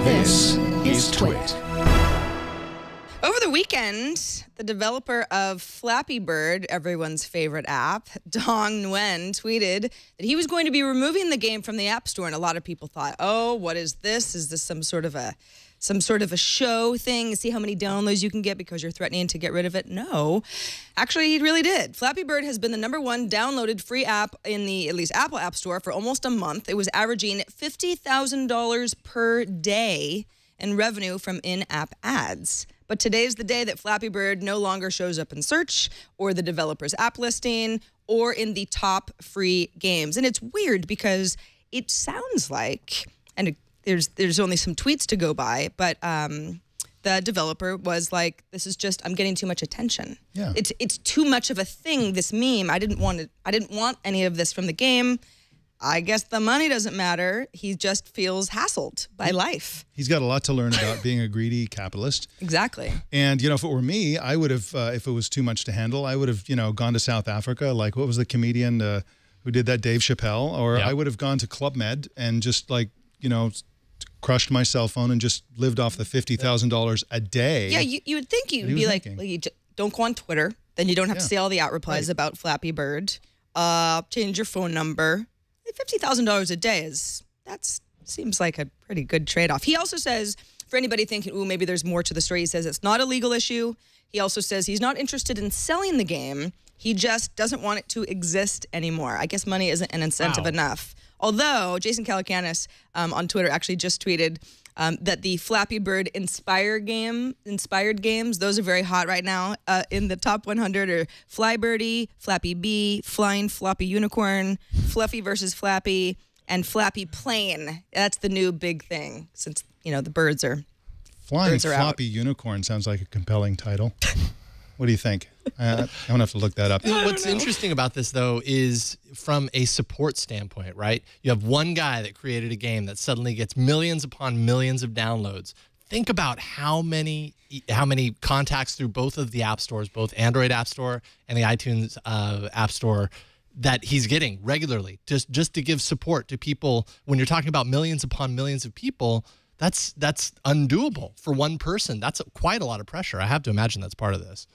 This is Twit. Over the weekend, the developer of Flappy Bird, everyone's favorite app, Dong Nguyen, tweeted that he was going to be removing the game from the App Store, and a lot of people thought, "Oh, what is this? Is this some sort of a show thing? See how many downloads you can get because you're threatening to get rid of it?" No, actually, he really did. Flappy Bird has been the #1 downloaded free app in the, at least Apple App Store, for almost a month. It was averaging $50,000 per day in revenue from in-app ads. But today's the day that Flappy Bird no longer shows up in search or the developer's app listing or in the top free games. And it's weird because it sounds like, and there's only some tweets to go by, but the developer was like, "This is just, I'm getting too much attention. Yeah. It's too much of a thing, this meme. I didn't want any of this from the game. I guess the money doesn't matter. He just feels hassled by life." He's got a lot to learn about being a greedy capitalist. Exactly. And, if it were me, I would have, if it was too much to handle, I would have, gone to South Africa. Like, what was the comedian who did that, Dave Chappelle? Or I would have gone to Club Med and just, like, crushed my cell phone and just lived off the $50,000 a day. Yeah, you would think you'd be like, you don't go on Twitter. Then you don't have to see all the out replies about Flappy Bird. Change your phone number. $50,000 a day seems like a pretty good trade-off. He also says, for anybody thinking, "Ooh, maybe there's more to the story," he says it's not a legal issue. He also says he's not interested in selling the game. He just doesn't want it to exist anymore. I guess money isn't an incentive enough. Although Jason Calacanis on Twitter actually just tweeted that the Flappy Bird inspired games, those are very hot right now. In the top 100 are Fly Birdie, Flappy Bee, Flying Floppy Unicorn, Fluffy versus Flappy, and Flappy Plane. That's the new big thing since, the birds are Flying Floppy Unicorn sounds like a compelling title. What do you think? I'm going to have to look that up. What's interesting about this, though, is from a support standpoint, right? You have one guy that created a game that suddenly gets millions upon millions of downloads. Think about how many contacts through both of the app stores, both Android App Store and the iTunes App Store, that he's getting regularly just to give support to people. When you're talking about millions upon millions of people, that's undoable for one person. That's quite a lot of pressure. I have to imagine that's part of this.